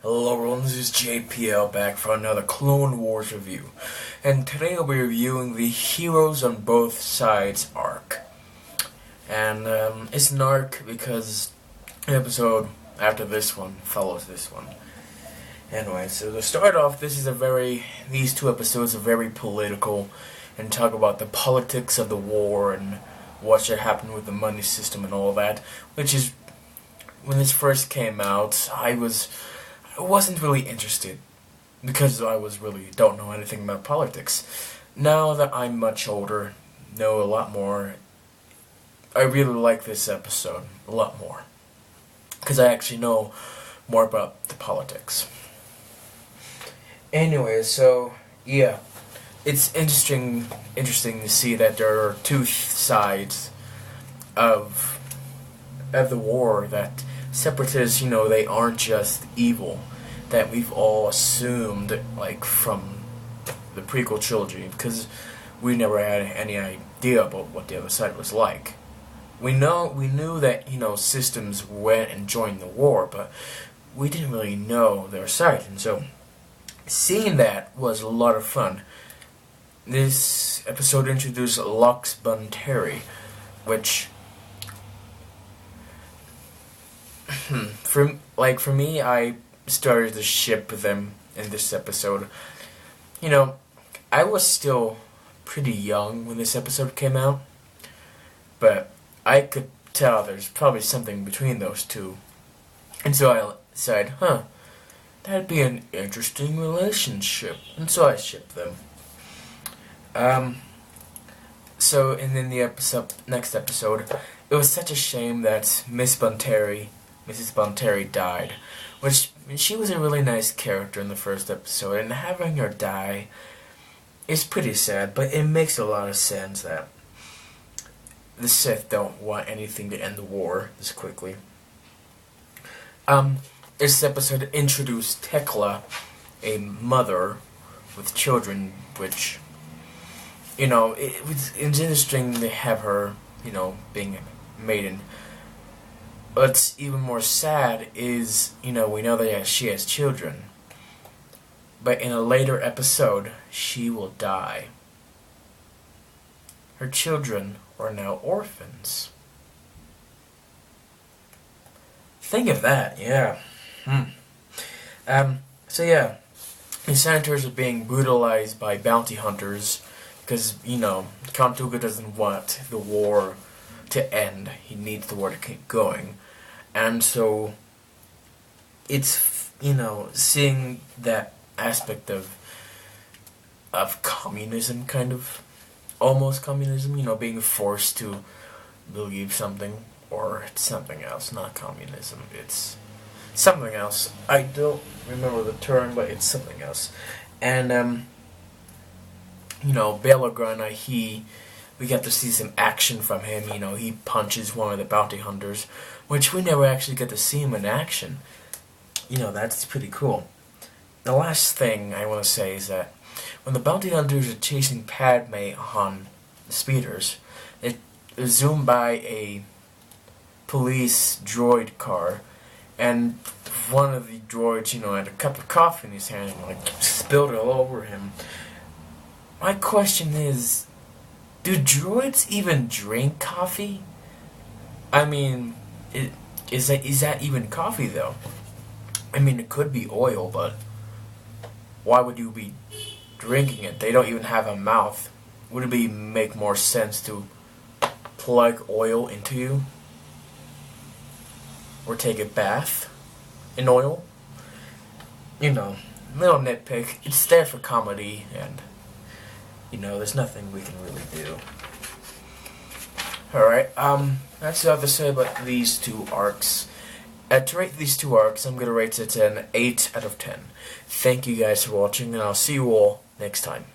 Hello everyone, this is JPL back for another Clone Wars review. And today I'll be reviewing the Heroes on Both Sides arc. And it's an arc because the episode after this one follows this one. Anyway, so to start off, these two episodes are very political and talk about the politics of the war and what should happen with the money system and all that. Which is, when this first came out, I wasn't really interested because I don't know anything about politics. Now that I'm much older, know a lot more, I really like this episode a lot more because I actually know more about the politics. Anyway, so yeah, it's interesting to see that there are two sides of the war, that separatists, they aren't just evil that we've all assumed, like, from the prequel trilogy, because we never had any idea about what the other side was like. We knew that, systems went and joined the war, but we didn't really know their side, and so seeing that was a lot of fun. This episode introduced Lux Bonteri, which for me, I started to ship them in this episode. I was still pretty young when this episode came out, but I could tell there's probably something between those two. And so I decided, that'd be an interesting relationship. And so I shipped them. And then the next episode, it was such a shame that Mrs. Bonteri died, which she was a really nice character in the first episode, and having her die is pretty sad, but it makes a lot of sense that the Sith don't want anything to end the war this quickly. This episode introduced Tekla, a mother with children, which, it's interesting to have her, being a maiden. What's even more sad is, we know that she has children, but in a later episode, she will die. Her children are now orphans. Think of that, yeah. The senators are being brutalized by bounty hunters because, Count Dooku doesn't want the war to end. He needs the war to keep going. And so it's, seeing that aspect of communism, kind of, almost communism, being forced to believe something, or it's something else, not communism, it's something else. I don't remember the term, but it's something else. And, Bail Organa, we get to see some action from him. He punches one of the bounty hunters, which we never actually get to see him in action. That's pretty cool. The last thing I want to say is that when the bounty hunters are chasing Padme on the speeders, they zoom by a police droid car, and one of the droids, had a cup of coffee in his hand and, spilled it all over him. My question is, do droids even drink coffee? I mean, is that even coffee, though? I mean, it could be oil, but why would you be drinking it? They don't even have a mouth. Would it make more sense to plug oil into you? Or take a bath in oil? Little nitpick. It's there for comedy, and there's nothing we can really do. Alright, that's all I have to say about these two arcs. To rate these two arcs, I'm going to rate it an 8 out of 10. Thank you guys for watching, and I'll see you all next time.